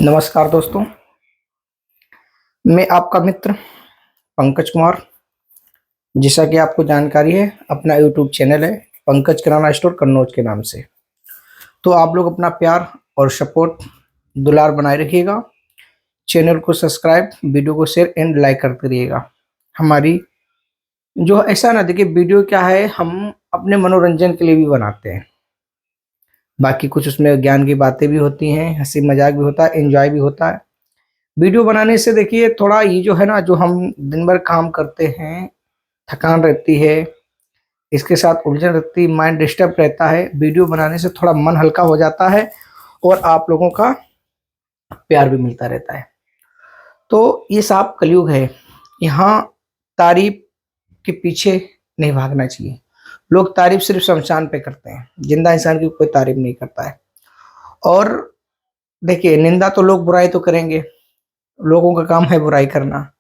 नमस्कार दोस्तों। मैं आपका मित्र पंकज कुमार। जैसा कि आपको जानकारी है, अपना यूट्यूब चैनल है पंकज किराना स्टोर कन्नौज के नाम से। तो आप लोग अपना प्यार और सपोर्ट दुलार बनाए रखिएगा। चैनल को सब्सक्राइब, वीडियो को शेयर एंड लाइक करते रहिएगा। हमारी जो ऐसा ना देखिए, वीडियो क्या है, हम अपने मनोरंजन के लिए भी बनाते हैं। बाकी कुछ उसमें ज्ञान की बातें भी होती हैं, हंसी मजाक भी होता है, एंजॉय भी होता है। वीडियो बनाने से देखिए थोड़ा ये जो है ना, जो हम दिन भर काम करते हैं, थकान रहती है, इसके साथ उलझन रहती है, माइंड डिस्टर्ब रहता है। वीडियो बनाने से थोड़ा मन हल्का हो जाता है और आप लोगों का प्यार भी मिलता रहता है। तो ये साफ कलयुग है। यहाँ तारीफ के पीछे नहीं भागना चाहिए। लोग तारीफ सिर्फ शमशान पे करते हैं, जिंदा इंसान की कोई तारीफ नहीं करता है। और देखिए, निंदा तो लोग बुराई तो करेंगे, लोगों का काम है बुराई करना।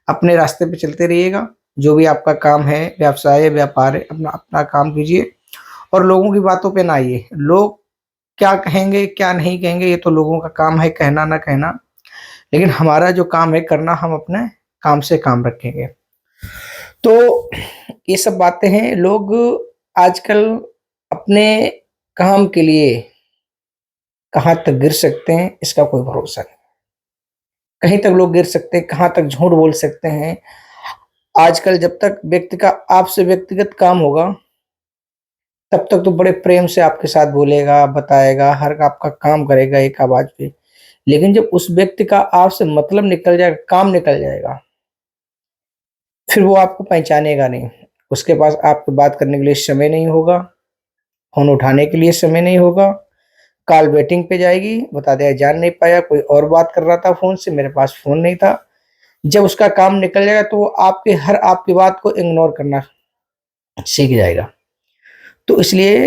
अपने रास्ते पे चलते रहिएगा। जो भी आपका काम है, व्यवसाय है, व्यापार है, अपना अपना काम कीजिए और लोगों की बातों पे ना आइए। लोग क्या कहेंगे क्या नहीं कहेंगे, ये तो लोगों का काम है कहना ना कहना। लेकिन हमारा जो काम है करना, हम अपने काम से काम रखेंगे। तो ये सब बातें हैं। लोग आजकल अपने काम के लिए कहाँ तक गिर सकते हैं, इसका कोई भरोसा नहीं। कहीं तक लोग गिर सकते हैं, कहाँ तक झूठ बोल सकते हैं। आजकल जब तक व्यक्ति का आपसे व्यक्तिगत काम होगा, तब तक तो बड़े प्रेम से आपके साथ बोलेगा, बताएगा, हर आपका काम करेगा एक आवाज पे। लेकिन जब उस व्यक्ति का आपसे मतलब निकल जाएगा, काम निकल जाएगा, फिर वो आपको पहचानेगा नहीं। उसके पास आपको बात करने के लिए समय नहीं होगा, फोन उठाने के लिए समय नहीं होगा। कॉल वेटिंग पे जाएगी, बता देगा जान नहीं पाया, कोई और बात कर रहा था फोन से, मेरे पास फोन नहीं था। जब उसका काम निकल जाएगा तो वो आपके हर आपकी बात को इग्नोर करना सीख जाएगा। तो इसलिए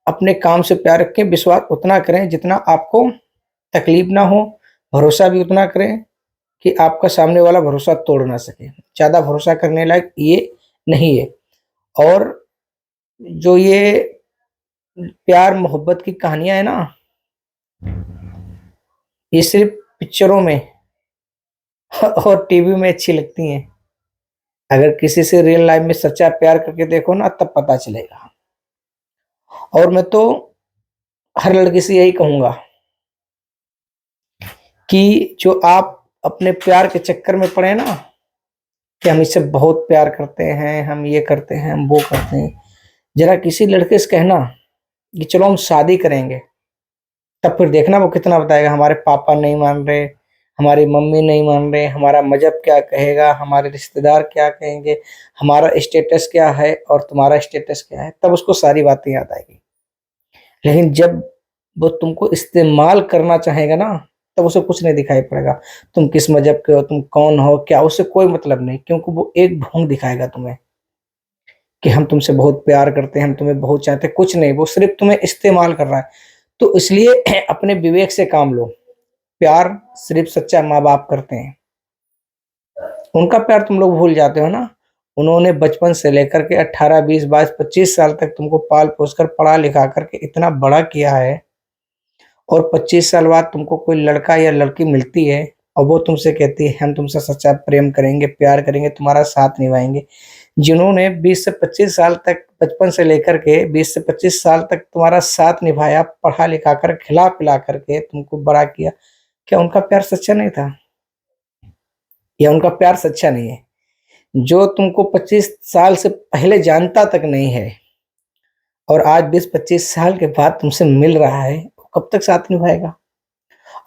अपने काम से प्यार रखें, विश्वास उतना करें जितना आपको तकलीफ ना हो, भरोसा भी उतना करें कि आपका सामने वाला भरोसा तोड़ ना सके। ज़्यादा भरोसा करने लायक ये नहीं है। और जो ये प्यार मोहब्बत की कहानियां है ना, ये सिर्फ पिक्चरों में और टीवी में अच्छी लगती हैं। अगर किसी से रियल लाइफ में सच्चा प्यार करके देखो ना, तब पता चलेगा। और मैं तो हर लड़की से यही कहूंगा कि जो आप अपने प्यार के चक्कर में पड़े ना, कि हम इससे बहुत प्यार करते हैं, हम ये करते हैं, हम वो करते हैं, जरा किसी लड़के से कहना कि चलो हम शादी करेंगे। तब फिर देखना वो कितना बताएगा, हमारे पापा नहीं मान रहे, हमारी मम्मी नहीं मान रहे, हमारा मजहब क्या कहेगा, हमारे रिश्तेदार क्या कहेंगे, हमारा स्टेटस क्या है और तुम्हारा स्टेटस क्या है। तब उसको सारी बातें याद आएगी। लेकिन जब वो तुमको इस्तेमाल करना चाहेगा ना, तब उसे कुछ नहीं दिखाई पड़ेगा। तुम किस मजहब के हो, तुम कौन हो, क्या, उससे कोई मतलब नहीं। क्योंकि वो एक ढोंग दिखाएगा तुम्हें कि हम तुमसे बहुत प्यार करते हैं, हम तुम्हें बहुत चाहते हैं। कुछ नहीं, वो सिर्फ तुम्हें इस्तेमाल कर रहा है। तो इसलिए अपने विवेक से काम लो। प्यार सिर्फ सच्चा माँ बाप करते हैं। उनका प्यार तुम लोग भूल जाते हो ना। उन्होंने बचपन से लेकर के 18, 20, 22, 25 साल तक तुमको पाल पोस कर, पढ़ा लिखा करके इतना बड़ा किया है। और 25 साल बाद तुमको कोई लड़का या लड़की मिलती है और वो तुमसे कहती है हम तुमसे सच्चा प्रेम करेंगे, प्यार करेंगे, तुम्हारा साथ निभाएंगे। जिन्होंने 20 से 25 साल तक, बचपन से लेकर के 20 से 25 साल तक तुम्हारा साथ निभाया, पढ़ा लिखा कर, खिला पिला करके तुमको बड़ा किया, क्या उनका प्यार सच्चा नहीं था? या उनका प्यार सच्चा नहीं है? जो तुमको 25 साल से पहले जानता तक नहीं है और आज 20-25 साल के बाद तुमसे मिल रहा है, वो कब तक साथ निभाएगा?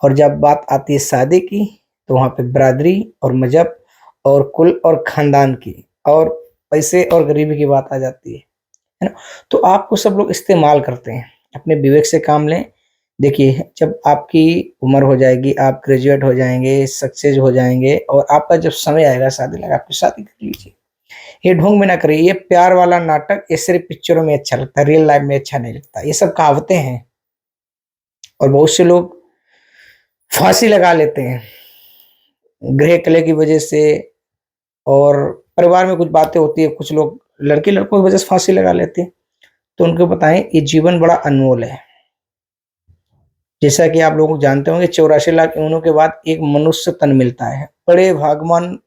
और जब बात आती है शादी की, तो वहाँ पे बिरादरी और मजहब और कुल और खानदान की और पैसे और गरीबी की बात आ जाती है ना? तो आपको सब लोग इस्तेमाल करते हैं। अपने विवेक से काम लें। देखिए, जब आपकी उम्र हो जाएगी, आप ग्रेजुएट हो जाएंगे, सक्सेस हो जाएंगे और आपका जब समय आएगा शादी लगा, आपकी शादी कर लीजिए। ये ढोंग में ना करिए। ये प्यार वाला नाटक ये सिर्फ पिक्चरों में अच्छा लगता है, रियल लाइफ में अच्छा नहीं लगता। ये सब कहावतें हैं और बहुत से लोग फांसी लगा लेते हैं ग्रह कले की वजह से। और परिवार में कुछ बातें होती है, कुछ लोग लड़के लड़कों की वजह से फांसी लगा लेते हैं। तो उनको बताएं ये जीवन बड़ा अनमोल है। जैसा कि आप लोग जानते होंगे 84 लाख यूनों के बाद एक मनुष्य तन मिलता है। बड़े भागवान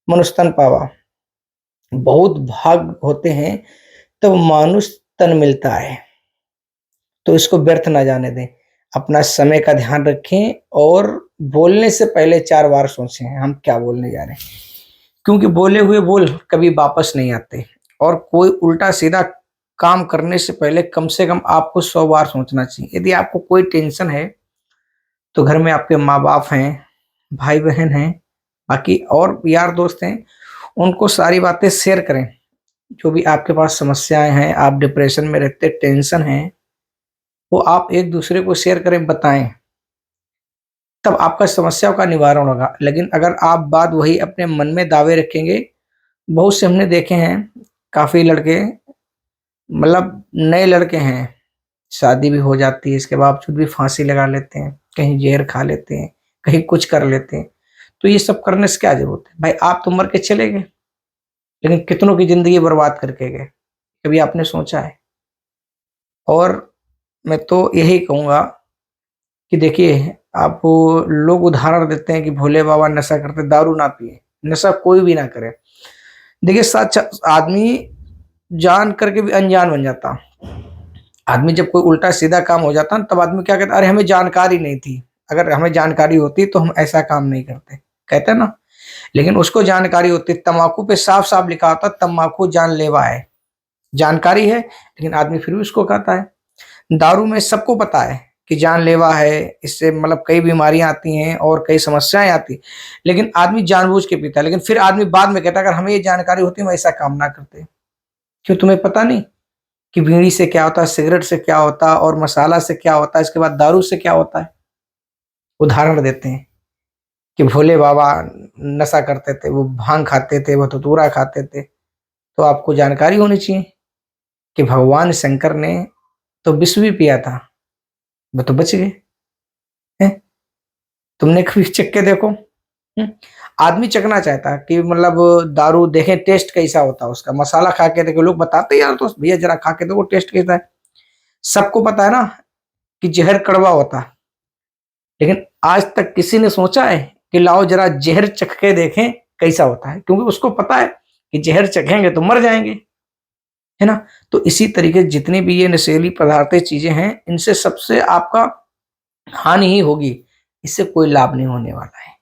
मनुष्य तन पावा, बहुत भाग होते हैं तब मानुष तन मिलता है। तो इसको व्यर्थ ना जाने दें, अपना समय का ध्यान रखें और बोलने से पहले 4 बार सोचें हम क्या बोलने जा रहे हैं, क्योंकि बोले हुए बोल कभी वापस नहीं आते। और कोई उल्टा सीधा काम करने से पहले कम से कम आपको 100 बार सोचना चाहिए। यदि आपको कोई टेंशन है तो घर में आपके माँ बाप हैं, भाई बहन हैं, बाकी और यार दोस्त हैं, उनको सारी बातें शेयर करें। जो भी आपके पास समस्याएं हैं, आप डिप्रेशन में रहते, टेंशन है, वो आप एक दूसरे को शेयर करें, बताएं, तब आपका समस्याओं का निवारण होगा। लेकिन अगर आप बात वही अपने मन में दावे रखेंगे, बहुत से हमने देखे हैं, काफी लड़के, मतलब नए लड़के हैं, शादी भी हो जाती है, इसके बावजूद भी फांसी लगा लेते हैं, कहीं जहर खा लेते हैं, कहीं कुछ कर लेते हैं। तो ये सब करने से क्या जरूरत है भाई? आप तो मर के चले गए, लेकिन कितनों की जिंदगी बर्बाद करके गए, कभी आपने सोचा है? और मैं तो यही कहूंगा कि देखिए, आप लोग उदाहरण देते हैं कि भोले बाबा नशा करते, दारू ना पिए, नशा कोई भी ना करे। देखिए, सच आदमी जान करके भी अनजान बन जाता। आदमी जब कोई उल्टा सीधा काम हो जाता ना, तब आदमी क्या कहता, अरे हमें जानकारी नहीं थी, अगर हमें जानकारी होती तो हम ऐसा काम नहीं करते, कहते हैं ना। लेकिन उसको जानकारी होती, तम्बाकू पे साफ साफ लिखा होता तम्बाकू जानलेवा है, जानकारी है, लेकिन आदमी फिर भी उसको खाता है। दारू में सबको पता है कि जानलेवा है, इससे मतलब कई बीमारियां आती हैं और कई समस्याएं आती, लेकिन आदमी जानबूझ के पीता है। लेकिन फिर आदमी बाद में कहता है, अगर हमें ये जानकारी होती हम ऐसा काम ना करते। क्यों, तुम्हें पता नहीं कि बीड़ी से क्या होता है, सिगरेट से क्या होता है, और मसाला से क्या होता है, इसके बाद दारू से क्या होता है। उदाहरण देते हैं कि भोले बाबा नशा करते थे, वो भांग खाते थे, वो धतूरा खाते थे। तो आपको जानकारी होनी चाहिए कि भगवान शंकर ने तो विष भी पिया था, वो तो बच गए हैं। तुमने कभी चख के देखो? आदमी चखना चाहता है कि मतलब दारू देखें टेस्ट कैसा होता है उसका, मसाला खा के देखो, लोग बताते यार तो भैया जरा खा के देखो टेस्ट कैसा है। सबको पता है ना कि जहर कड़वा होता है, लेकिन आज तक किसी ने सोचा है कि लाओ जरा जहर चख के देखें कैसा होता है, क्योंकि उसको पता है कि जहर चखेंगे तो मर जाएंगे, है ना। तो इसी तरीके जितनी भी ये नशीली पदार्थें चीजें हैं, इनसे सबसे आपका हानि ही होगी, इससे कोई लाभ नहीं होने वाला है।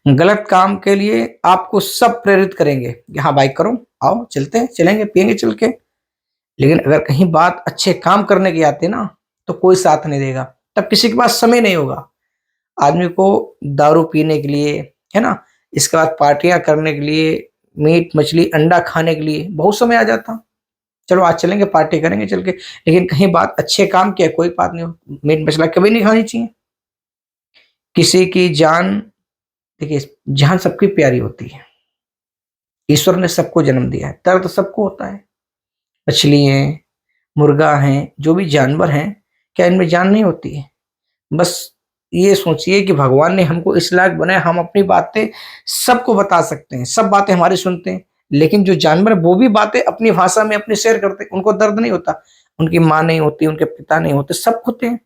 गलत काम के लिए आपको सब प्रेरित करेंगे कि हाँ भाई करो, आओ चलते हैं, चलेंगे, पियेंगे चल के। लेकिन अगर कहीं बात अच्छे काम करने की आती ना, तो कोई साथ नहीं देगा, तब किसी के पास समय नहीं होगा। आदमी को दारू पीने के लिए, है ना, इसके बाद पार्टियां करने के लिए, मीट मछली अंडा खाने के लिए बहुत समय आ जाता। चलो आज चलेंगे, पार्टी करेंगे चल के, लेकिन कहीं बात अच्छे काम की है, कोई बात नहीं हो, मीट मछला कभी नहीं खानी चाहिए। किसी की जान, देखिए जान सबकी प्यारी होती है, ईश्वर ने सबको जन्म दिया है, दर्द सबको होता है। मछली हैं, मुर्गा हैं, जो भी जानवर हैं, क्या इनमें जान नहीं होती है? बस ये सोचिए कि भगवान ने हमको इस लायक बनाया, हम अपनी बातें सबको बता सकते हैं, सब बातें हमारी सुनते हैं। लेकिन जो जानवर वो भी बातें अपनी भाषा में अपनी शेयर करते हैं, उनको दर्द नहीं होता, उनकी माँ नहीं होती, उनके पिता नहीं होते, सब होते हैं,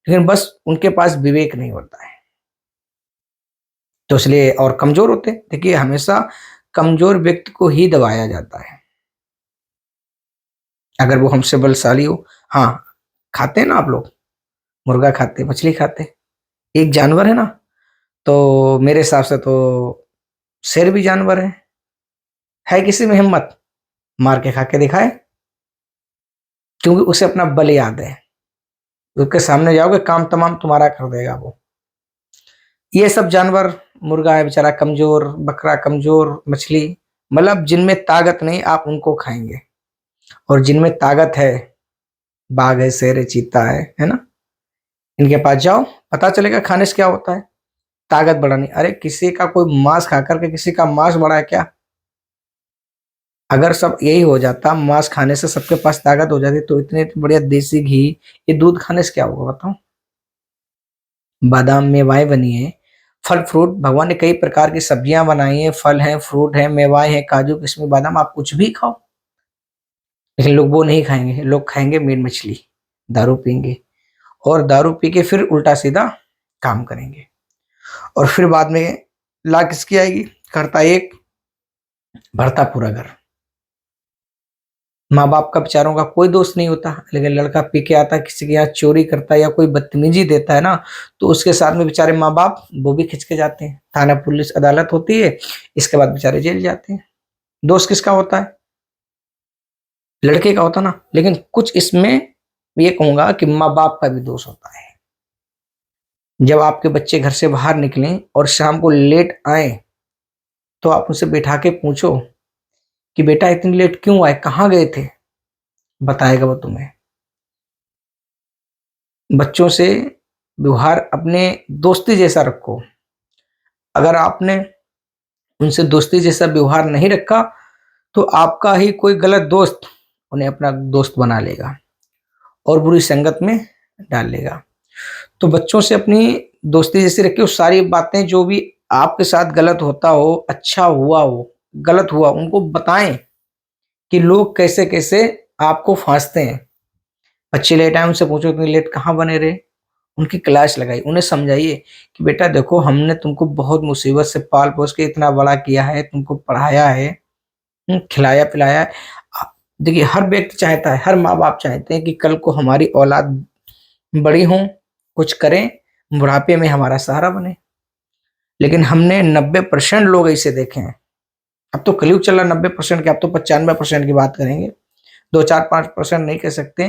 लेकिन बस उनके पास विवेक नहीं होता है, तो इसलिए और कमजोर होते हैं। देखिए, हमेशा कमजोर व्यक्ति को ही दबाया जाता है, अगर वो हमसे बलशाली हो। हाँ, खाते हैं ना आप लोग, मुर्गा खाते, मछली खाते, एक जानवर है ना। तो मेरे हिसाब से तो शेर भी जानवर है किसी में हिम्मत मार के खा के दिखाए, क्योंकि उसे अपना बल याद है, उसके सामने जाओगे काम तमाम तुम्हारा कर देगा वो। ये सब जानवर, मुर्गा है बेचारा कमजोर, बकरा कमजोर, मछली, मतलब जिनमें ताकत नहीं आप उनको खाएंगे, और जिनमें ताकत है, बाघ है, शेर है, चीता है ना, इनके पास जाओ, पता चलेगा खाने से क्या होता है, ताकत बढ़ानी। अरे किसी का कोई मांस खा करके किसी का मांस बढ़ा है क्या? अगर सब यही हो जाता, मांस खाने से सबके पास ताकत हो जाती, तो इतने बढ़िया देसी घी, ये दूध खाने से क्या होगा बताओ? बादाम मेवाएं बनी है, फल फ्रूट, भगवान ने कई प्रकार की सब्जियां बनाई हैं, फल हैं, फ्रूट हैं, मेवाएं हैं, काजू किशमिश बादाम, आप कुछ भी खाओ, लेकिन लोग वो नहीं खाएंगे, लोग खाएंगे मीट मछली, दारू पीएंगे। और दारू पी के फिर उल्टा सीधा काम करेंगे। और फिर बाद में ला किसकी आएगी? करता एक भरता पूरा घर। माँ बाप का बेचारों का कोई दोस्त नहीं होता, लेकिन लड़का पी के आता किसी के यहाँ चोरी करता है या कोई बदतमीजी देता है ना, तो उसके साथ में बेचारे माँ बाप वो भी खिंच के जाते हैं। थाना पुलिस अदालत होती है, इसके बाद बेचारे जेल जाते हैं। दोस्त किसका होता है? लड़के का होता ना। लेकिन कुछ इसमें ये कहूंगा कि माँ बाप का भी दोष होता है। जब आपके बच्चे घर से बाहर निकलें और शाम को लेट आए, तो आप उनसे बैठा के पूछो कि बेटा इतनी लेट क्यों आए, कहाँ गए थे? बताएगा वो तुम्हें। बच्चों से व्यवहार अपने दोस्ती जैसा रखो। अगर आपने उनसे दोस्ती जैसा व्यवहार नहीं रखा, तो आपका ही कोई गलत दोस्त उन्हें अपना दोस्त बना लेगा और बुरी संगत में डाल लेगा। तो बच्चों से अपनी दोस्ती जैसी रखिए। सारी बातें जो भी आपके साथ गलत होता हो, अच्छा हुआ हो, गलत हुआ, उनको बताएं कि लोग कैसे कैसे आपको फांसते हैं। बच्चे लेट आए, उनसे पूछो इतनी लेट कहाँ बने रहे, उनकी क्लास लगाई, उन्हें समझाइए कि बेटा देखो हमने तुमको बहुत मुसीबत से पाल पोस के इतना बड़ा किया है, तुमको पढ़ाया है, खिलाया पिलाया है। देखिए हर व्यक्ति चाहता है, हर माँ बाप चाहते हैं कि कल को हमारी औलाद बड़ी हो, कुछ करें, बुढ़ापे में हमारा सहारा बने। लेकिन हमने 90% लोग ऐसे देखे हैं। अब तो कलयुग चल रहा 90% के, अब तो 95% की बात करेंगे, 2 4 5% नहीं कह सकते,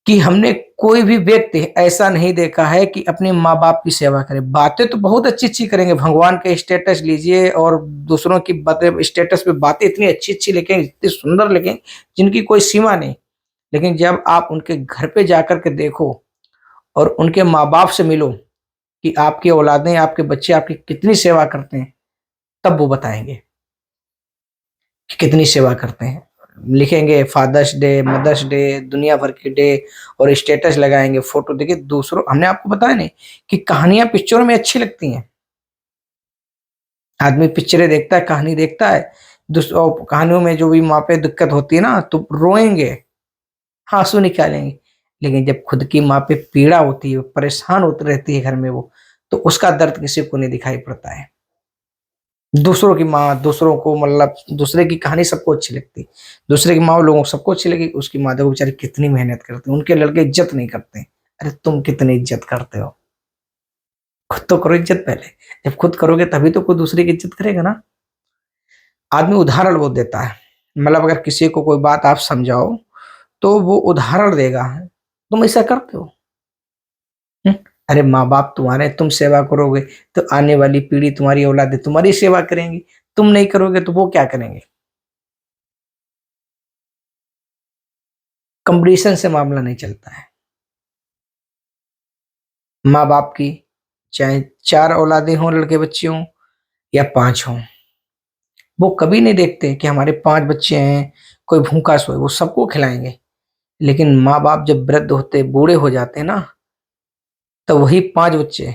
कि हमने कोई भी व्यक्ति ऐसा नहीं देखा है कि अपने माँ बाप की सेवा करे। बातें तो बहुत अच्छी अच्छी करेंगे, भगवान के स्टेटस लीजिए और दूसरों की बातें, स्टेटस पे बातें इतनी अच्छी अच्छी लिखें, इतनी सुंदर लिखें जिनकी कोई सीमा नहीं। लेकिन जब आप उनके घर पे जाकर के देखो और उनके माँ बाप से मिलो कि आपकी औलादें, आपके बच्चे आपकी कितनी सेवा करते हैं, तब वो बताएंगे कि कितनी सेवा करते हैं। लिखेंगे फादर्स डे, मदर्स डे, दुनिया भर के डे, और स्टेटस लगाएंगे, फोटो। देखिए दूसरों, हमने आपको बताया नहीं कि कहानियां पिक्चरों में अच्छी लगती हैं। आदमी पिक्चरें देखता है, कहानी देखता है, और कहानियों में जो भी वहां पे दिक्कत होती है ना, तो रोएंगे, आंसू निकालेंगे। लेकिन जब खुद की माँ पे पीड़ा होती है, परेशान होती रहती है घर में वो, तो उसका दर्द किसी को नहीं दिखाई पड़ता है। दूसरों की माँ, दूसरों को मतलब दूसरे की कहानी सबको अच्छी लगती, दूसरे की माँ लोगों को सबको अच्छी लगी। उसकी माँ देखो बेचारी कितनी मेहनत करती है, उनके लड़के इज्जत नहीं करते। अरे तुम कितनी इज्जत करते हो, खुद तो करो इज्जत पहले। जब खुद करोगे तभी तो कोई दूसरे की इज्जत करेगा ना। आदमी उदाहरण वो देता है, मतलब अगर किसी को कोई बात आप समझाओ तो वो उदाहरण देगा, तुम ऐसा करते हो। हम्म? अरे माँ बाप तुम्हारे, तुम सेवा करोगे तो आने वाली पीढ़ी, तुम्हारी औलादे तुम्हारी सेवा करेंगी। तुम नहीं करोगे तो वो क्या करेंगे? कंपटीशन से मामला नहीं चलता है। माँ बाप की चाहे 4 औलादें हों, लड़के बच्चे हों या 5 हों, वो कभी नहीं देखते कि हमारे 5 बच्चे हैं, कोई भूखा सोए, वो सबको खिलाएंगे। लेकिन माँ बाप जब वृद्ध होते, बूढ़े हो जाते हैं ना, तो वही 5 बच्चे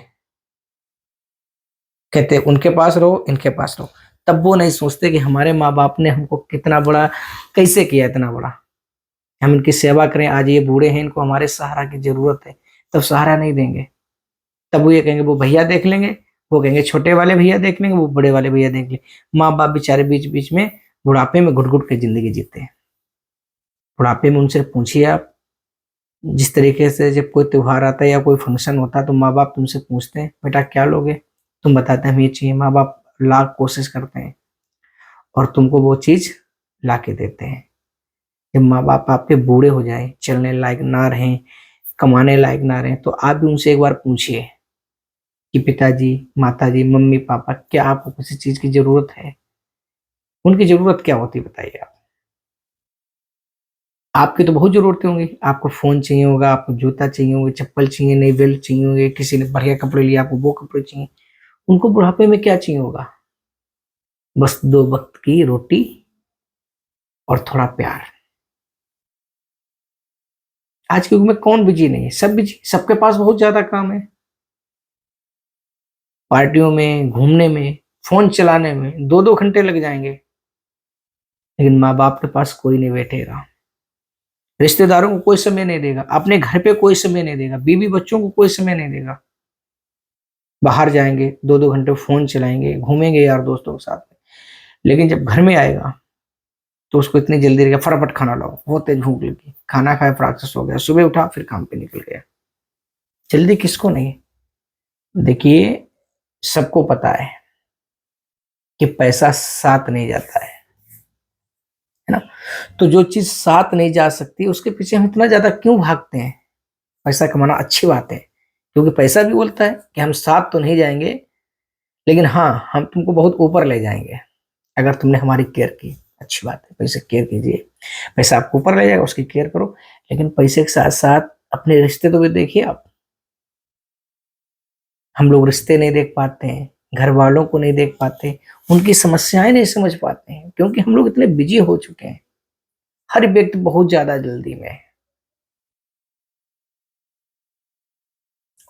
कहते उनके पास रहो, इनके पास रहो। तब वो नहीं सोचते कि हमारे माँ बाप ने हमको कितना बड़ा, कैसे किया इतना बड़ा, हम इनकी सेवा करें। आज ये बूढ़े हैं, इनको हमारे सहारा की जरूरत है, तब सहारा नहीं देंगे। तब वो ये कहेंगे वो भैया देख लेंगे, वो कहेंगे छोटे वाले भैया देख लेंगे, वो बड़े वाले भैया देख लेंगे। माँ बाप बेचारे बीच बीच में बुढ़ापे में घुट घुट के जिंदगी जीते हैं। बुढ़ापे में उनसे पूछिए आप, जिस तरीके से जब कोई त्योहार आता है या कोई फंक्शन होता है, तो माँ बाप तुमसे पूछते हैं बेटा क्या लोगे, तुम बताते हैं हम ये चाहिए। माँ बाप लाख कोशिश करते हैं और तुमको वो चीज ला के देते हैं। जब माँ बाप आपके बूढ़े हो जाए, चलने लायक ना रहें, कमाने लायक ना रहें, तो आप भी उनसे एक बार पूछिए कि पिताजी, माताजी, मम्मी पापा, क्या आपको किसी चीज की जरूरत है? उनकी जरूरत क्या होती है बताइए आप। आपकी तो बहुत जरूरतें होंगी, आपको फोन चाहिए होगा, आपको जूता चाहिए होगा, चप्पल चाहिए, नई बेल्ट चाहिए होगी, किसी ने बढ़िया कपड़े लिए आपको वो कपड़े चाहिए। उनको बुढ़ापे में क्या चाहिए होगा? बस 2 वक्त की रोटी और थोड़ा प्यार। आज के युग में कौन बिजी नहीं है? सब बिजी, सबके पास बहुत ज्यादा काम है, पार्टियों में, घूमने में, फोन चलाने में 2 2 घंटे लग जाएंगे। लेकिन माँ बाप के पास कोई नहीं बैठेगा। रिश्तेदारों को कोई समय नहीं देगा, अपने घर पे कोई समय नहीं देगा, बीवी बच्चों को कोई समय नहीं देगा। बाहर जाएंगे, 2-2 घंटे फोन चलाएंगे, घूमेंगे यार दोस्तों के साथ में, लेकिन जब घर में आएगा तो उसको इतनी जल्दी रहेगा, फटाफट खाना लाओ, बहुत तेज भूख लगी, खाना खाया, फटाक से सो गया, सुबह उठा फिर काम पे निकल गया। जल्दी किसको नहीं। देखिए, सबको पता है कि पैसा साथ नहीं जाता है ना। तो जो चीज साथ नहीं जा सकती उसके पीछे हम इतना ज्यादा क्यों भागते हैं। पैसा कमाना अच्छी बात है, क्योंकि पैसा भी बोलता है कि हम साथ तो नहीं जाएंगे, लेकिन हाँ, हम तुमको बहुत ऊपर ले जाएंगे अगर तुमने हमारी केयर की। अच्छी बात है, पैसे केयर कीजिए, पैसा आपको ऊपर ले जाएगा, उसकी केयर करो, लेकिन पैसे के साथ साथ अपने रिश्ते तो भी देखिए आप। हम लोग रिश्ते नहीं देख पाते हैं, घर वालों को नहीं देख पाते, उनकी समस्याएं नहीं समझ पाते हैं, क्योंकि हम लोग इतने बिजी हो चुके हैं। हर व्यक्ति बहुत ज्यादा जल्दी में है,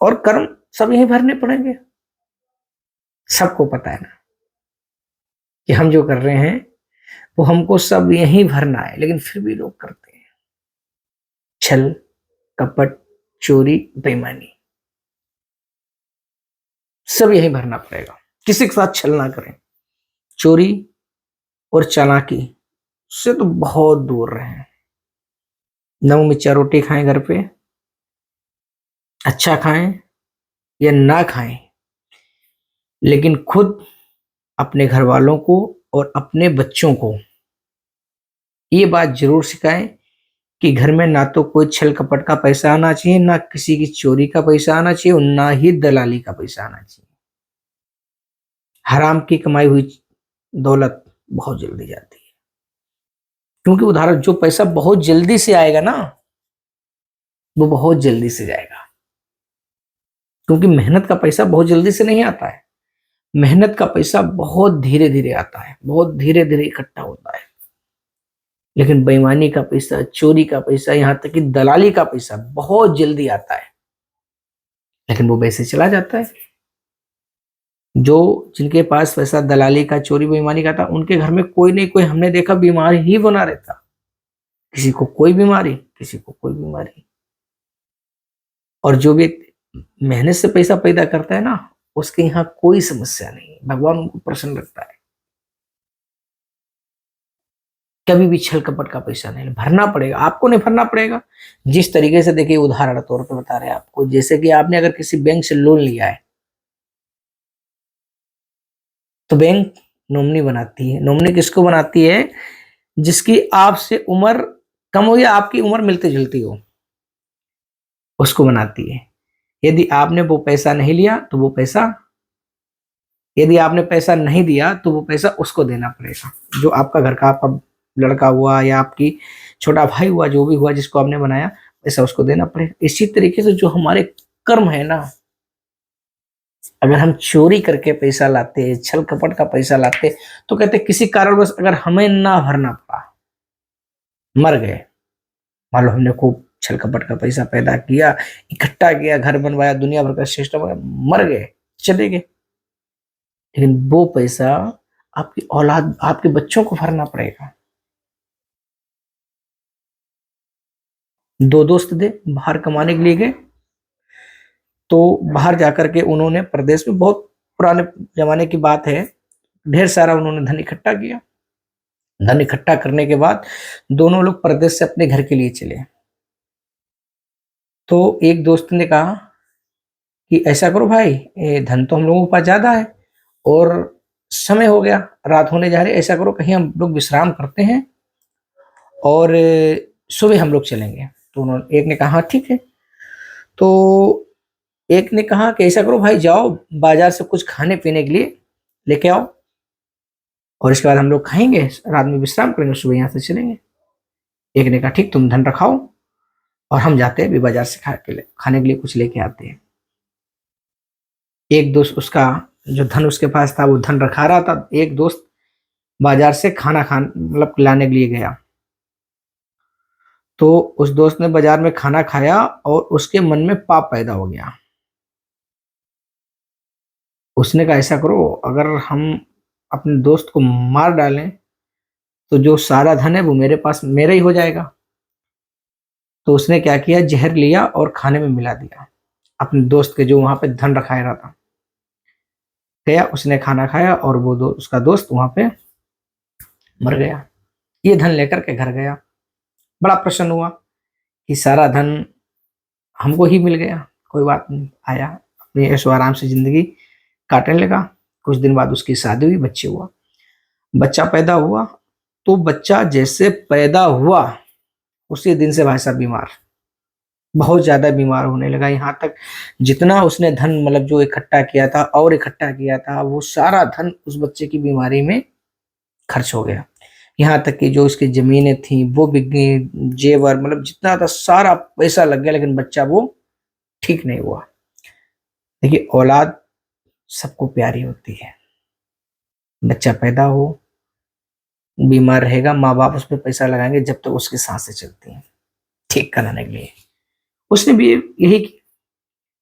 और कर्म सब यहीं भरने पड़ेंगे। सबको पता है ना कि हम जो कर रहे हैं वो हमको सब यहीं भरना है, लेकिन फिर भी लोग करते हैं। छल, कपट, चोरी, बेईमानी, सब यहीं भरना पड़ेगा। किसी के साथ छल ना करें, चोरी और चालाकी से तो बहुत दूर रहें। नमक मिर्चा रोटी खाएं घर पे, अच्छा खाएं या ना खाएं, लेकिन खुद अपने घर वालों को और अपने बच्चों को ये बात जरूर सिखाएं कि घर में ना तो कोई छल कपट का पैसा आना चाहिए, ना किसी की चोरी का पैसा आना चाहिए, और ना ही दलाली का पैसा आना चाहिए। हराम की कमाई हुई दौलत बहुत जल्दी जाती है, क्योंकि उदाहरण, जो पैसा बहुत जल्दी से आएगा ना, वो बहुत जल्दी से जाएगा, क्योंकि मेहनत का पैसा बहुत जल्दी से नहीं आता है। मेहनत का पैसा बहुत धीरे धीरे आता है, बहुत धीरे धीरे इकट्ठा होता है। लेकिन बेईमानी का पैसा, चोरी का पैसा, यहां तक कि दलाली का पैसा बहुत जल्दी आता है, लेकिन वो वैसे चला जाता है। जो जिनके पास पैसा दलाली का, चोरी बेईमानी का था, उनके घर में कोई नहीं कोई, हमने देखा, बीमार ही बना रहता। किसी को कोई बीमारी, किसी को कोई बीमारी। और जो भी मेहनत से पैसा पैदा करता है ना, उसके यहाँ कोई समस्या नहीं, भगवान उनको प्रसन्न रखता है। कभी भी छल कपट का पैसा नहीं भरना पड़ेगा, आपको नहीं भरना पड़ेगा। जिस तरीके से, देखिए उदाहरण तौर पे बता रहे हैं आपको, जैसे कि आपने अगर किसी बैंक से लोन लिया है, तो बैंक नॉमिनी बनाती है। नॉमिनी किसको बनाती है? जिसकी आपसे उम्र कम हो या आपकी उम्र मिलती जुलती हो, उसको बनाती है। यदि आपने वो पैसा नहीं लिया तो वो पैसा, यदि आपने पैसा नहीं दिया तो वो पैसा उसको देना पड़ेगा। जो आपका घर का, आपका लड़का हुआ या आपकी छोटा भाई हुआ, जो भी हुआ जिसको आपने बनाया, पैसा उसको देना पड़ेगा। इसी तरीके से जो हमारे कर्म है ना, अगर हम चोरी करके पैसा लाते, छल कपट का पैसा लाते, तो कहते किसी कारणवश अगर हमें ना भरना पड़ा, मर गए, मान लो हमने खूब छल कपट का पैसा पैदा किया, इकट्ठा किया, घर बनवाया, दुनिया भर का सिस्टम, मर गए, चले गए, लेकिन वो पैसा आपकी औलाद, आपके बच्चों को भरना पड़ेगा। दो दोस्त थे, बाहर कमाने के लिए गए, तो बाहर जाकर के उन्होंने प्रदेश में, बहुत पुराने जमाने की बात है, ढेर सारा उन्होंने धन इकट्ठा किया। धन इकट्ठा करने के बाद दोनों लोग प्रदेश से अपने घर के लिए चले। तो एक दोस्त ने कहा कि ऐसा करो भाई, ये धन तो हम लोगों के पास ज्यादा है और समय हो गया, रात होने जा रही है, ऐसा करो कहीं हम लोग विश्राम करते हैं और सुबह हम लोग चलेंगे। तो उन्होंने, एक ने कहा हाँ ठीक है। तो एक ने कहा कि ऐसा करो भाई, जाओ बाजार से कुछ खाने पीने के लिए लेके आओ, और इसके बाद हम लोग खाएंगे, रात में विश्राम करेंगे, सुबह यहाँ से चलेंगे। एक ने कहा ठीक, तुम धन रखाओ और हम जाते हैं, भी बाजार से खाने के लिए कुछ लेके आते हैं। एक दोस्त, उसका जो धन उसके पास था वो धन रखा रहा था, एक दोस्त बाजार से खाना मतलब लाने के लिए गया। तो उस दोस्त ने बाजार में खाना खाया और उसके मन में पाप पैदा हो गया। उसने कहा ऐसा करो, अगर हम अपने दोस्त को मार डालें तो जो सारा धन है वो मेरे पास, मेरा ही हो जाएगा। तो उसने क्या किया, जहर लिया और खाने में मिला दिया अपने दोस्त के, जो वहां पे धन रखाया रहा था। गया, उसने खाना खाया और वो उसका दोस्त वहां पे मर गया। ये धन लेकर के घर गया, बड़ा प्रसन्न हुआ कि सारा धन हमको ही मिल गया, कोई बात नहीं। आया, अपने ऐशो आराम से जिंदगी काटने लगा। कुछ दिन बाद उसकी शादी हुई, बच्चे हुआ, बच्चा पैदा हुआ। तो बच्चा जैसे पैदा हुआ उसी दिन से भाई साहब बीमार, बहुत ज्यादा बीमार होने लगा। यहाँ तक जितना उसने धन मतलब जो इकट्ठा किया था और इकट्ठा किया था, वो सारा धन उस बच्चे की बीमारी में खर्च हो गया। यहाँ तक कि जो उसकी जमीनें थी वो बिक गई, जेवर मतलब जितना था सारा पैसा लग गया, लेकिन बच्चा वो ठीक नहीं हुआ। देखिए, औलाद सबको प्यारी होती है। बच्चा पैदा हो, बीमार रहेगा, माँ बाप उस पर पैसा लगाएंगे जब तक उसकी सांसें चलती हैं ठीक कराने के लिए। उसने भी यही किया,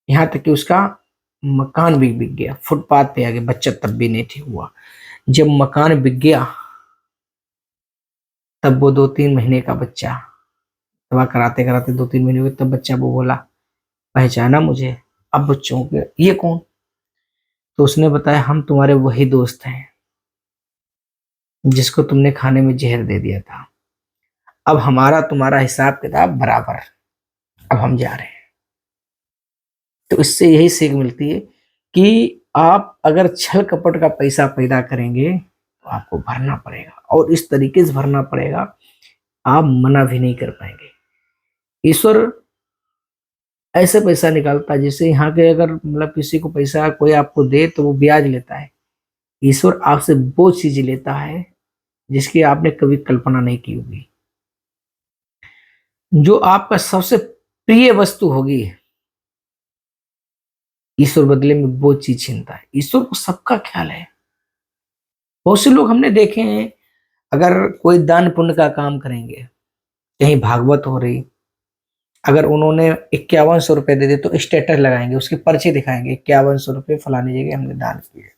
यहाँ तक कि उसका मकान भी बिक गया, फुटपाथ पे आ गया, बच्चा तब भी नहीं ठीक हुआ। जब मकान बिक गया तब वो 2-3 महीने का बच्चा, दवा कराते कराते 2-3 महीने हुए, तब बच्चा वो बोला, पहचाना मुझे? अब बच्चों के ये कौन? तो उसने बताया, हम तुम्हारे वही दोस्त हैं जिसको तुमने खाने में जहर दे दिया था। अब हमारा तुम्हारा हिसाब किताब बराबर, अब हम जा रहे हैं। तो इससे यही सीख मिलती है कि आप अगर छल कपट का पैसा पैदा करेंगे तो आपको भरना पड़ेगा, और इस तरीके से भरना पड़ेगा आप मना भी नहीं कर पाएंगे। ईश्वर ऐसे पैसा निकालता है जिससे यहाँ के अगर मतलब किसी को पैसा कोई आपको दे तो वो ब्याज लेता है। ईश्वर आपसे वो चीज लेता है जिसकी आपने कभी कल्पना नहीं की होगी। जो आपका सबसे प्रिय वस्तु होगी, ईश्वर बदले में वो चीज छीनता है। ईश्वर को सबका ख्याल है। बहुत से लोग हमने देखे हैं, अगर कोई दान पुण्य का काम करेंगे, कहीं भागवत हो रही, अगर उन्होंने 5100 रुपये दे दे तो स्टेटस लगाएंगे, उसकी पर्ची दिखाएंगे, 5100 रुपये फलानी जगह हमने दान किए।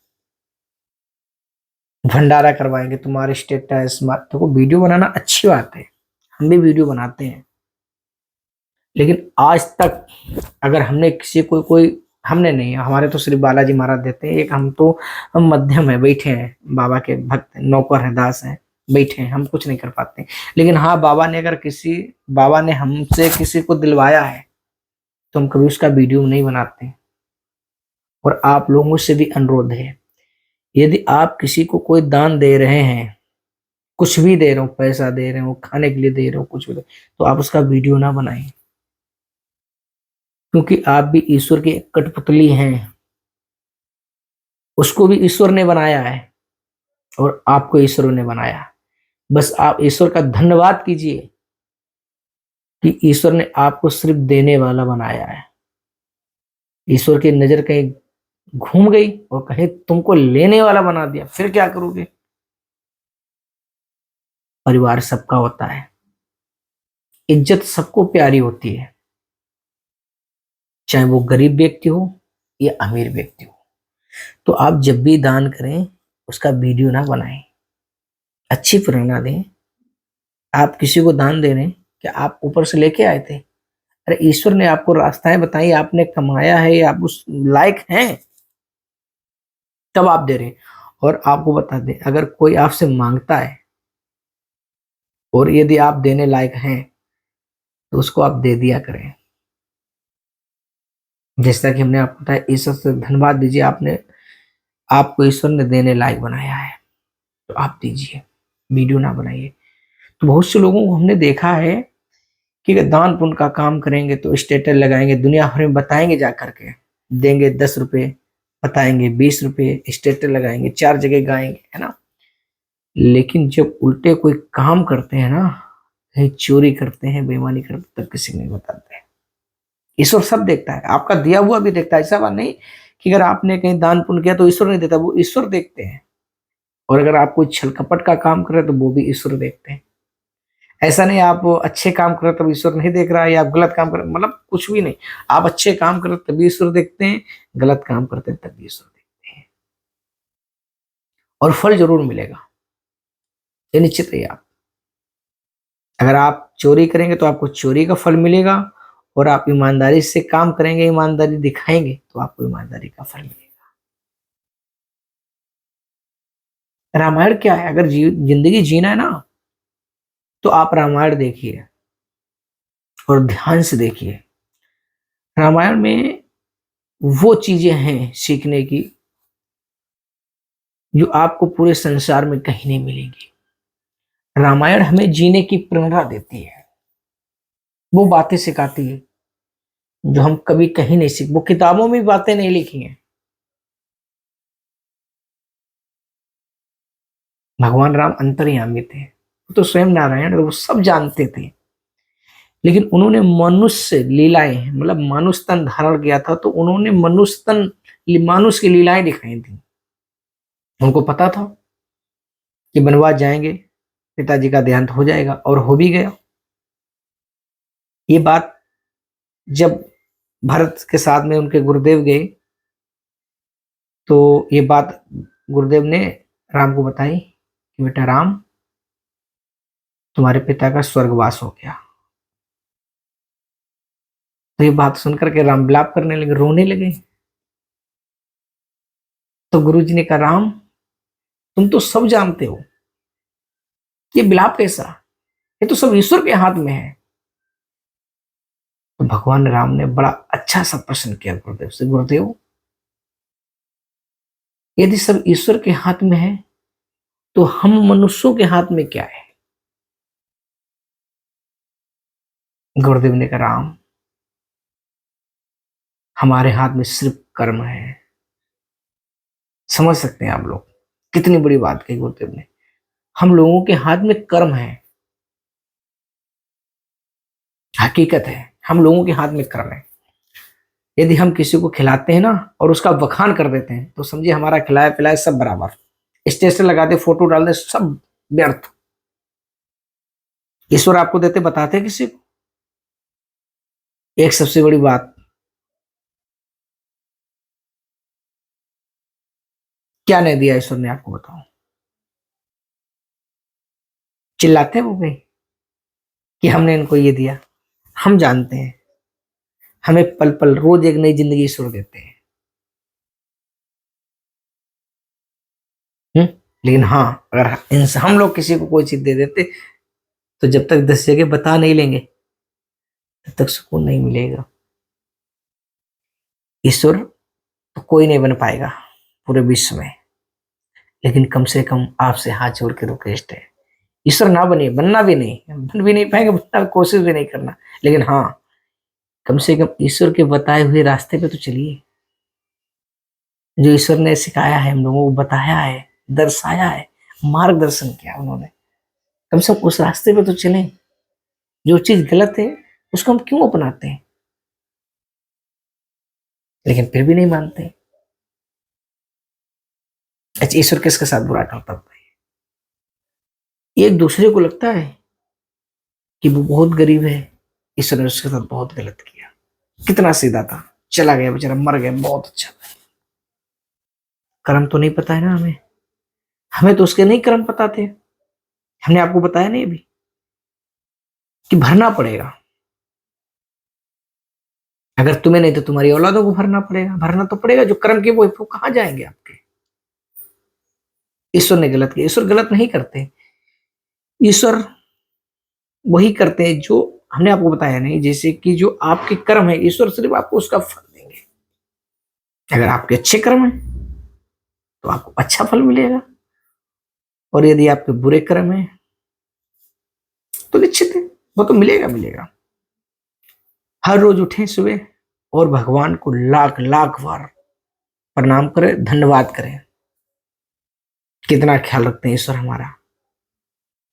भंडारा करवाएंगे, तुम्हारे स्टेटस, देखो वीडियो बनाना अच्छी बात है, हम भी वीडियो बनाते हैं, लेकिन आज तक अगर हमने किसी को कोई, हमने नहीं, हमारे तो सिर्फ बालाजी महाराज देते हैं। एक हम मध्यम है, बैठे हैं, बाबा के भक्त नौकर हैं, दास हैं, बैठे हैं, हम कुछ नहीं कर पाते। लेकिन हाँ, बाबा ने हमसे किसी को दिलवाया है तो हम कभी उसका वीडियो नहीं बनाते। और आप लोगों से भी अनुरोध है, यदि आप किसी को कोई दान दे रहे हैं, कुछ भी दे रहे हो, पैसा दे रहे हो, खाने के लिए दे रहे हो, कुछ भी तो आप उसका वीडियो ना बनाएं, क्योंकि आप भी ईश्वर की एक कठपुतली हैं। उसको भी ईश्वर ने बनाया है और आपको ईश्वर ने बनाया। बस आप ईश्वर का धन्यवाद कीजिए कि ईश्वर ने आपको सिर्फ देने वाला बनाया है। ईश्वर की नजर कहीं घूम गई और कहीं तुमको लेने वाला बना दिया, फिर क्या करोगे? परिवार सबका होता है, इज्जत सबको प्यारी होती है, चाहे वो गरीब व्यक्ति हो या अमीर व्यक्ति हो। तो आप जब भी दान करें उसका वीडियो ना बनाएं, अच्छी प्रेरणा दें। आप किसी को दान दे रहे हैं, क्या आप ऊपर से लेके आए थे? अरे ईश्वर ने आपको रास्ताएं बताई, आपने कमाया है, आप उस लायक हैं, तब आप दे रहे हैं। और आपको बता दें, अगर कोई आपसे मांगता है और यदि आप देने लायक हैं तो उसको आप दे दिया करें। जैसा कि हमने आपको बताया, ईश्वर से धन्यवाद दीजिए, आपको ईश्वर ने देने लायक बनाया है तो आप दीजिए, वीडियो ना बनाइए। तो बहुत से लोगों को हमने देखा है कि अगर दान पुण्य का काम करेंगे तो स्टेटस लगाएंगे, दुनिया भर में बताएंगे, जा करके देंगे 10 रुपये, बताएंगे 20 रुपये, स्टेटस लगाएंगे, 4 जगह गाएंगे, है ना। लेकिन जब उल्टे कोई काम करते हैं ना, कहीं चोरी करते हैं, बेईमानी करते, तब किसी को नहीं बताते। ईश्वर सब देखता है, आपका दिया हुआ भी देखता है। ऐसा बात नहीं कि अगर आपने कहीं दान पुण्य किया तो ईश्वर नहीं देता, वो ईश्वर देखते हैं। और अगर आप कोई छल कपट का काम कर रहे हैं तो वो भी ईश्वर देखते हैं। ऐसा नहीं आप अच्छे काम कर रहे तब ईश्वर नहीं देख रहा है, या आप गलत काम कर, मतलब कुछ भी नहीं। आप अच्छे काम कर रहे तभी ईश्वर देखते हैं, गलत काम करते हैं तभी ईश्वर देखते हैं। और फल जरूर मिलेगा, ये निश्चित है। आप अगर आप चोरी करेंगे तो आपको चोरी का फल मिलेगा, और आप ईमानदारी से काम करेंगे, ईमानदारी दिखाएंगे, तो आपको ईमानदारी का फल मिलेगा। रामायण क्या है? अगर जिंदगी जीना है ना, तो आप रामायण देखिए और ध्यान से देखिए। रामायण में वो चीजें हैं सीखने की जो आपको पूरे संसार में कहीं नहीं मिलेंगी। रामायण हमें जीने की प्रेरणा देती है, वो बातें सिखाती है जो हम कभी कहीं नहीं सीख, वो किताबों में भी बातें नहीं लिखी हैं। भगवान राम अंतर्यामी थे, वो तो स्वयं नारायण, वो सब जानते थे, लेकिन उन्होंने मनुष्य लीलाएं, मतलब मानुष तन धारण किया था, तो उन्होंने मानुष की लीलाएं दिखाई थी। उनको पता था कि बनवास जाएंगे, पिताजी का देहांत हो जाएगा, और हो भी गया। ये बात जब भरत के साथ में उनके गुरुदेव गए, तो ये बात गुरुदेव ने राम को बताई कि बेटा राम, तुम्हारे पिता का स्वर्गवास हो गया। तो ये बात सुनकर के राम विलाप करने लगे, रोने लगे। तो गुरु जी ने कहा, राम तुम तो सब जानते हो, ये विलाप कैसा, ये तो सब ईश्वर के हाथ में है। तो भगवान राम ने बड़ा अच्छा सा प्रश्न किया गुरुदेव से, गुरुदेव यदि सब ईश्वर के हाथ में है, तो हम मनुष्यों के हाथ में क्या है? गुरुदेव ने कहा, राम हमारे हाथ में सिर्फ कर्म है। समझ सकते हैं आप लोग, कितनी बड़ी बात कही गुरुदेव ने। हम लोगों के हाथ में कर्म है, हकीकत है, हम लोगों के हाथ में कर्म है। यदि हम किसी को खिलाते हैं ना और उसका बखान कर देते हैं, तो समझिए हमारा खिलाया पिलाया सब बराबर, स्टेटस लगाते, फोटो डाल दे, सब व्यर्थ। ईश्वर आपको देते, बताते किसी को? एक सबसे बड़ी बात, क्या नहीं दिया ईश्वर ने आपको, बताओ? चिल्लाते हो गए कि हमने इनको ये दिया। हम जानते हैं हमें पल पल रोज एक नई जिंदगी ईश्वर देते हैं। लेकिन हाँ, अगर हम लोग किसी को कोई चीज दे देते, तो जब तक 10 जगह बता नहीं लेंगे, तब तक सुकून नहीं मिलेगा। ईश्वर तो कोई नहीं बन पाएगा पूरे विश्व में, लेकिन कम से कम आपसे हाथ जोड़ के रिक्वेस्ट है, ईश्वर ना बनिए, बनना भी नहीं, बन भी नहीं पाएंगे, बनना कोशिश भी नहीं करना, लेकिन हाँ, कम से कम ईश्वर के बताए हुए रास्ते पे तो चलिए। जो ईश्वर ने सिखाया है, हम लोगों को बताया है, दर्शाया है, मार्गदर्शन किया उन्होंने, कम से कम उस रास्ते पे तो चलें। जो चीज गलत है उसको हम क्यों अपनाते हैं? लेकिन फिर भी नहीं मानते। अच्छा, ईश्वर किसके साथ बुरा करता है? एक दूसरे को लगता है कि वो बहुत गरीब है, ईश्वर ने उसके साथ बहुत गलत किया। कितना सीधा था, चला गया बेचारा, मर गया, बहुत अच्छा। कर्म तो नहीं पता है ना हमें, हमें तो उसके नहीं कर्म पता थे। हमने आपको बताया नहीं अभी कि भरना पड़ेगा। अगर तुम्हें नहीं तो तुम्हारी औलादों को भरना पड़ेगा, भरना तो पड़ेगा। जो कर्म किए वो कहाँ जाएंगे आपके? ईश्वर ने गलत किया? ईश्वर गलत नहीं करते, ईश्वर वही करते हैं जो हमने आपको बताया नहीं। जैसे कि जो आपके कर्म है, ईश्वर सिर्फ आपको उसका फल देंगे। अगर आपके अच्छे कर्म है तो आपको अच्छा फल मिलेगा, और यदि आपके बुरे कर्म है तो निश्चित है वो तो मिलेगा मिलेगा। हर रोज उठें सुबह और भगवान को लाख लाख बार प्रणाम करें, धन्यवाद करें। कितना ख्याल रखते हैं ईश्वर हमारा,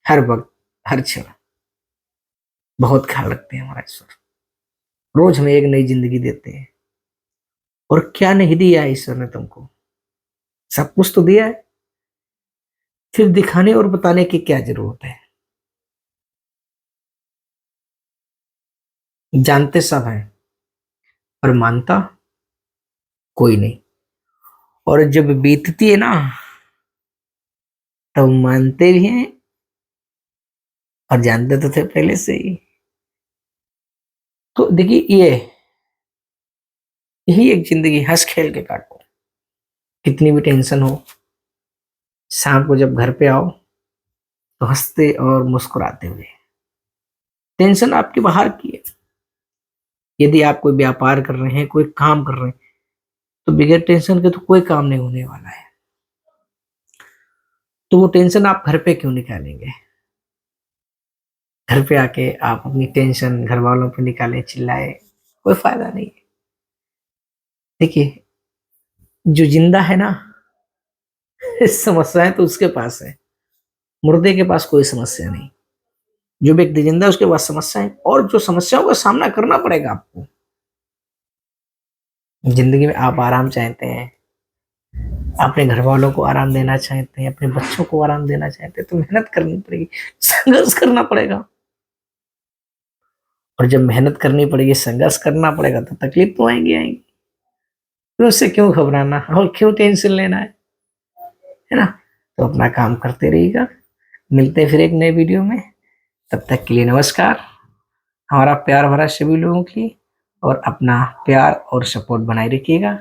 हर वक्त, हर क्षण बहुत ख्याल रखते हैं हमारा ईश्वर। रोज हमें एक नई जिंदगी देते हैं। और क्या नहीं दिया है ईश्वर ने तुमको? सब कुछ तो दिया है, फिर दिखाने और बताने की क्या जरूरत है? जानते सब हैं पर मानता कोई नहीं। और जब बीतती है ना, तब मानते भी हैं और जानते तो थे पहले से ही। तो देखिए यही एक जिंदगी, हंस खेल के काटो। कितनी भी टेंशन हो, शाम को जब घर पे आओ तो हंसते और मुस्कुराते हुए। टेंशन आपके बाहर की है। यदि आप कोई व्यापार कर रहे हैं, कोई काम कर रहे हैं, तो बगैर टेंशन के तो कोई काम नहीं होने वाला है। तो वो टेंशन आप घर पे क्यों निकालेंगे? घर पे आके आप अपनी टेंशन घर वालों पे निकालें, चिल्लाए, कोई फायदा नहीं है। देखिए, जो जिंदा है ना, समस्याएं तो उसके पास है, मुर्दे के पास कोई समस्या नहीं। जो व्यक्ति जिंदा है उसके पास समस्याएं, और जो समस्याओं का सामना करना पड़ेगा आपको। जिंदगी में आप आराम चाहते हैं, अपने घर वालों को आराम देना चाहते हैं, अपने बच्चों को आराम देना चाहते हैं, तो मेहनत करनी पड़ेगी, संघर्ष करना पड़ेगा। और जब मेहनत करनी पड़ेगी, संघर्ष करना पड़ेगा, तो तकलीफ तो आएंगी आएंगी। तो उससे क्यों घबराना और क्यों टेंशन लेना है ना? तो अपना काम करते रहिएगा। मिलते हैं फिर एक नए वीडियो में। तब तक के लिए नमस्कार। हमारा प्यार भरा सभी लोगों की, और अपना प्यार और सपोर्ट बनाए रखिएगा।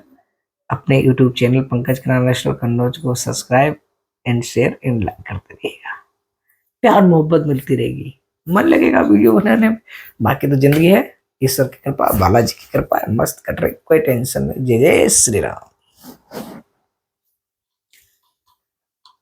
अपने YouTube चैनल पंकज किराना स्टोर कन्नौज को subscribe and share and like करते रहिएगा। प्यार मोहब्बत मिलती रहेगी, मन लगेगा वीडियो बनाने में। बाकी तो जिंदगी है, ईश्वर की कृपा, बालाजी की कृपा है, मस्त कट रही, कोई टेंशन नहीं। जय जय श्री राम।